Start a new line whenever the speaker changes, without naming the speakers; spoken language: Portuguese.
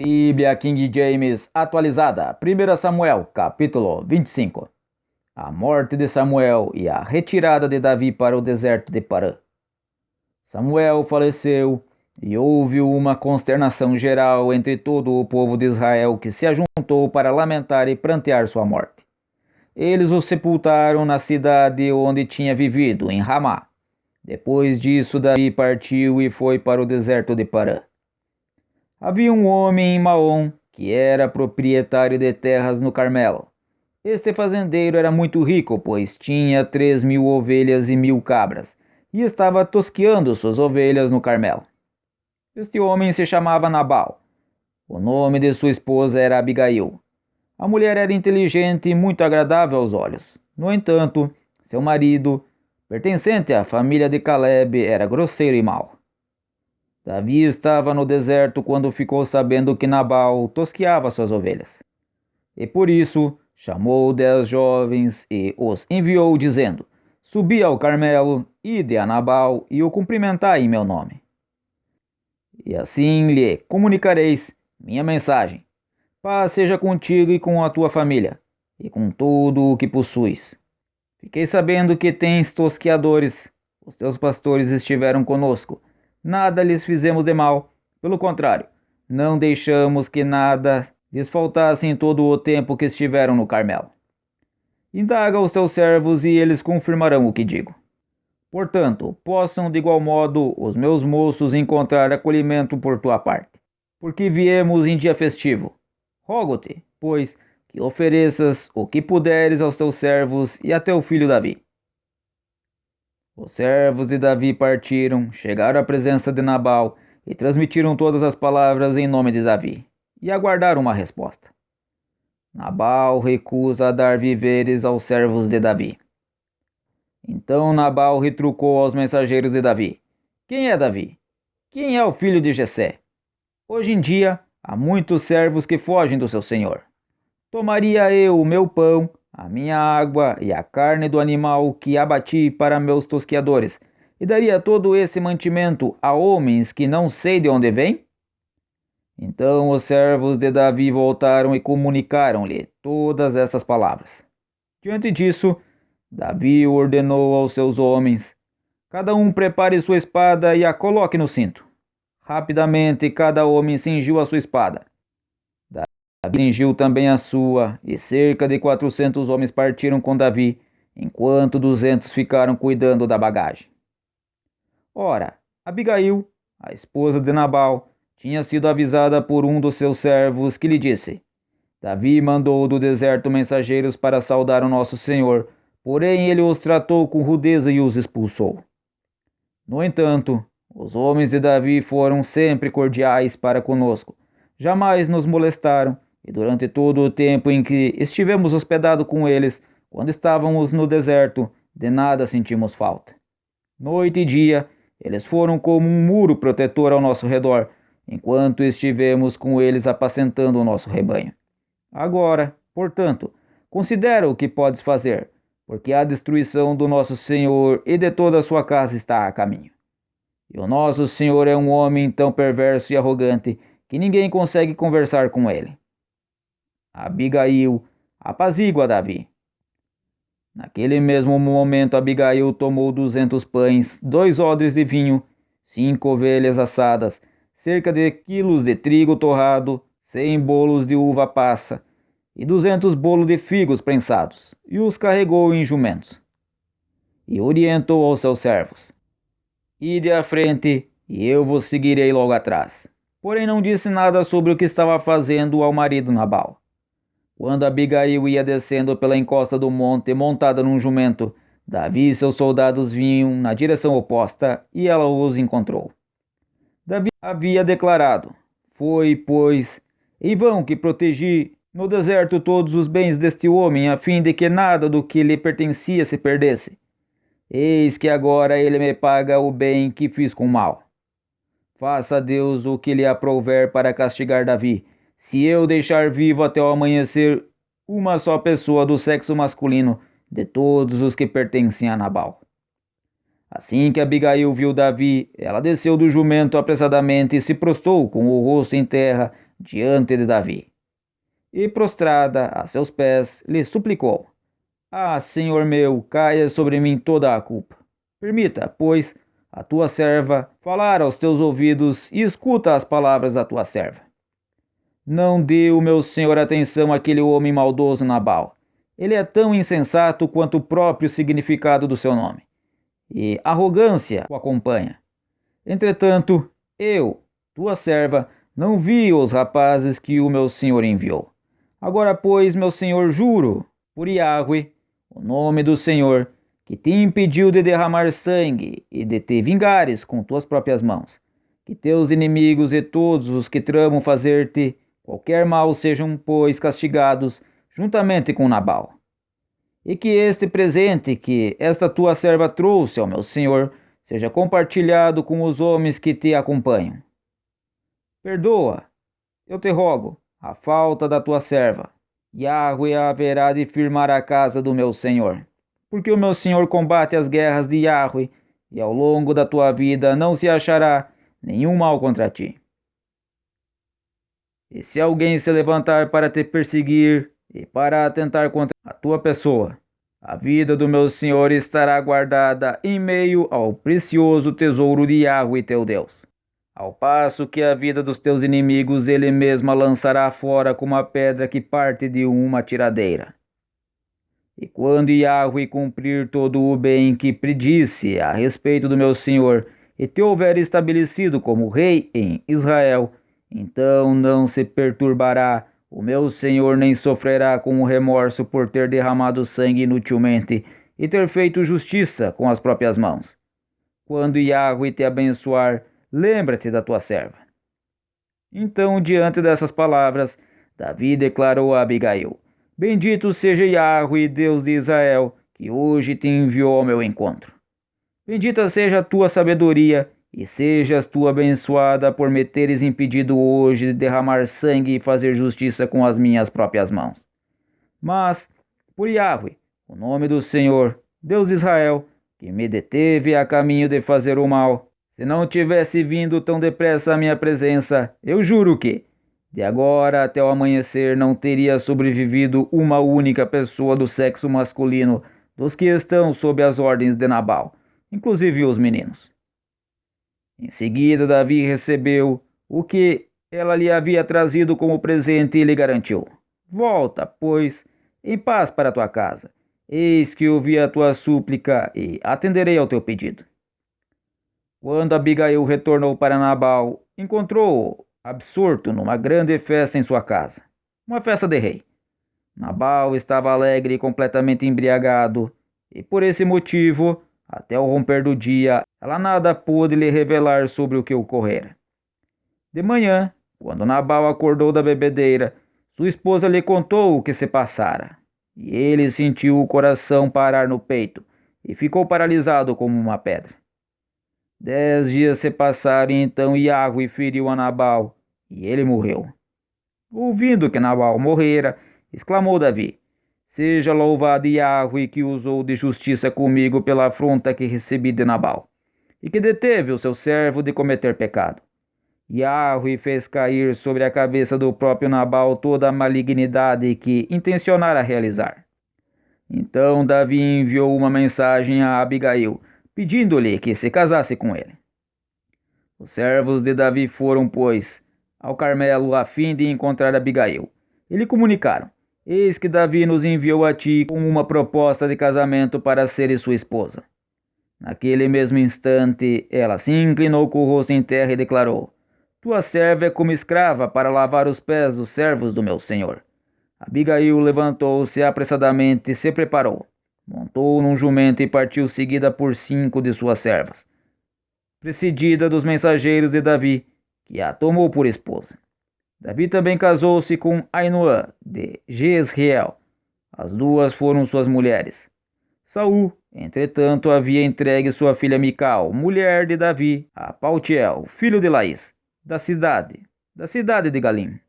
Bíblia King James atualizada, 1 Samuel, capítulo 25. A morte de Samuel e a retirada de Davi para o deserto de Parã. Samuel faleceu e houve uma consternação geral entre todo o povo de Israel que se ajuntou para lamentar e prantear sua morte. Eles o sepultaram na cidade onde tinha vivido, em Ramá. Depois disso, Davi partiu e foi para o deserto de Parã. Havia um homem em Maom que era proprietário de terras no Carmelo. Este fazendeiro era muito rico, pois tinha 3.000 ovelhas e 1.000 cabras, e estava tosqueando suas ovelhas no Carmelo. Este homem se chamava Nabal. O nome de sua esposa era Abigail. A mulher era inteligente e muito agradável aos olhos. No entanto, seu marido, pertencente à família de Caleb, era grosseiro e mau. Davi estava no deserto quando ficou sabendo que Nabal tosqueava suas ovelhas. E por isso chamou 10 jovens e os enviou, dizendo: Subi ao Carmelo, ide a Nabal e o cumprimentai em meu nome. E assim lhe comunicareis minha mensagem. Paz seja contigo e com a tua família, e com tudo o que possuis. Fiquei sabendo que tens tosqueadores. Os teus pastores estiveram conosco. Nada lhes fizemos de mal. Pelo contrário, não deixamos que nada lhes faltasse em todo o tempo que estiveram no Carmelo. Indaga os teus servos e eles confirmarão o que digo. Portanto, possam de igual modo os meus moços encontrar acolhimento por tua parte, porque viemos em dia festivo. Rogo-te, pois, que ofereças o que puderes aos teus servos e a teu filho Davi. Os servos de Davi partiram, chegaram à presença de Nabal e transmitiram todas as palavras em nome de Davi, e aguardaram uma resposta. Nabal recusa a dar víveres aos servos de Davi. Então Nabal retrucou aos mensageiros de Davi: Quem é Davi? Quem é o filho de Jessé? Hoje em dia há muitos servos que fogem do seu senhor. Tomaria eu o meu pão, a minha água e a carne do animal que abati para meus tosqueadores, e daria todo esse mantimento a homens que não sei de onde vêm? Então os servos de Davi voltaram e comunicaram-lhe todas estas palavras. Diante disso, Davi ordenou aos seus homens: Cada um prepare sua espada e a coloque no cinto. Rapidamente cada homem cingiu a sua espada. Davi cingiu também a sua, e cerca de 400 homens partiram com Davi, enquanto 200 ficaram cuidando da bagagem. Ora, Abigail, a esposa de Nabal, tinha sido avisada por um dos seus servos que lhe disse: Davi mandou do deserto mensageiros para saudar o nosso senhor, porém ele os tratou com rudeza e os expulsou. No entanto, os homens de Davi foram sempre cordiais para conosco, jamais nos molestaram, e durante todo o tempo em que estivemos hospedados com eles, quando estávamos no deserto, de nada sentimos falta. Noite e dia, eles foram como um muro protetor ao nosso redor, enquanto estivemos com eles apacentando o nosso rebanho. Agora, portanto, considera o que podes fazer, porque a destruição do nosso Senhor e de toda a sua casa está a caminho. E o nosso Senhor é um homem tão perverso e arrogante que ninguém consegue conversar com ele. Abigail apazigua Davi. Naquele mesmo momento, Abigail tomou 200 pães, 2 odres de vinho, 5 ovelhas assadas, cerca de quilos de trigo torrado, 100 bolos de uva passa e 200 bolos de figos prensados, e os carregou em jumentos. E orientou aos seus servos: Ide à frente, e eu vos seguirei logo atrás. Porém não disse nada sobre o que estava fazendo ao marido Nabal. Quando Abigail ia descendo pela encosta do monte montada num jumento, Davi e seus soldados vinham na direção oposta e ela os encontrou. Davi havia declarado: Foi, pois, em vão que protegi no deserto todos os bens deste homem, a fim de que nada do que lhe pertencia se perdesse. Eis que agora ele me paga o bem que fiz com o mal. Faça Deus o que lhe aprouver para castigar Davi, se eu deixar vivo até o amanhecer uma só pessoa do sexo masculino de todos os que pertencem a Nabal. Assim que Abigail viu Davi, ela desceu do jumento apressadamente e se prostrou com o rosto em terra diante de Davi. E prostrada a seus pés, lhe suplicou: Ah, Senhor meu, caia sobre mim toda a culpa. Permita, pois, a tua serva falar aos teus ouvidos e escuta as palavras da tua serva. Não dê o meu senhor atenção àquele homem maldoso Nabal. Ele é tão insensato quanto o próprio significado do seu nome, e arrogância o acompanha. Entretanto, eu, tua serva, não vi os rapazes que o meu senhor enviou. Agora, pois, meu senhor, juro, por Yahweh, o nome do Senhor, que te impediu de derramar sangue e de te vingares com tuas próprias mãos, que teus inimigos e todos os que tramam fazer-te qualquer mal sejam, pois, castigados juntamente com Nabal. E que este presente que esta tua serva trouxe ao meu senhor seja compartilhado com os homens que te acompanham. Perdoa, eu te rogo, a falta da tua serva. Yahweh haverá de firmar a casa do meu senhor, porque o meu senhor combate as guerras de Yahweh, e ao longo da tua vida não se achará nenhum mal contra ti. E se alguém se levantar para te perseguir e para atentar contra a tua pessoa, a vida do meu senhor estará guardada em meio ao precioso tesouro de Yahweh teu Deus. Ao passo que a vida dos teus inimigos ele mesmo a lançará fora como a pedra que parte de uma tiradeira. E quando Yahweh cumprir todo o bem que predisse a respeito do meu senhor, e te houver estabelecido como rei em Israel, então não se perturbará o meu senhor, nem sofrerá com o remorso por ter derramado sangue inutilmente e ter feito justiça com as próprias mãos. Quando Yahweh te abençoar, lembra-te da tua serva. Então, diante dessas palavras, Davi declarou a Abigail: Bendito seja Yahweh, Deus de Israel, que hoje te enviou ao meu encontro. Bendita seja a tua sabedoria, e sejas tu abençoada por me teres impedido hoje de derramar sangue e fazer justiça com as minhas próprias mãos. Mas, por Yahweh, o nome do Senhor, Deus de Israel, que me deteve a caminho de fazer o mal, se não tivesse vindo tão depressa à minha presença, eu juro que, de agora até o amanhecer, não teria sobrevivido uma única pessoa do sexo masculino dos que estão sob as ordens de Nabal, inclusive os meninos. Em seguida, Davi recebeu o que ela lhe havia trazido como presente e lhe garantiu: Volta, pois, em paz para tua casa. Eis que ouvi a tua súplica e atenderei ao teu pedido. Quando Abigail retornou para Nabal, encontrou-o absorto numa grande festa em sua casa, uma festa de rei. Nabal estava alegre e completamente embriagado, e por esse motivo, até o romper do dia, ela nada pôde lhe revelar sobre o que ocorrera. De manhã, quando Nabal acordou da bebedeira, sua esposa lhe contou o que se passara, e ele sentiu o coração parar no peito, e ficou paralisado como uma pedra. 10 dias se passaram, e então Yahweh feriu a Nabal, e ele morreu. Ouvindo que Nabal morrera, exclamou Davi: Seja louvado Yahweh, que usou de justiça comigo pela afronta que recebi de Nabal, e que deteve o seu servo de cometer pecado. Yahweh fez cair sobre a cabeça do próprio Nabal toda a malignidade que intencionara realizar. Então Davi enviou uma mensagem a Abigail, pedindo-lhe que se casasse com ele. Os servos de Davi foram, pois, ao Carmelo a fim de encontrar Abigail, e lhe comunicaram: Eis que Davi nos enviou a ti com uma proposta de casamento para seres sua esposa. Naquele mesmo instante, ela se inclinou com o rosto em terra e declarou: Tua serva é como escrava para lavar os pés dos servos do meu senhor. Abigail levantou-se apressadamente e se preparou. Montou num jumento e partiu seguida por 5 de suas servas, precedida dos mensageiros de Davi, que a tomou por esposa. Davi também casou-se com Ainoã de Jezreel. As duas foram suas mulheres. Saul, entretanto, havia entregue sua filha Mical, mulher de Davi, a Paltiel, filho de Laís, da cidade de Galim.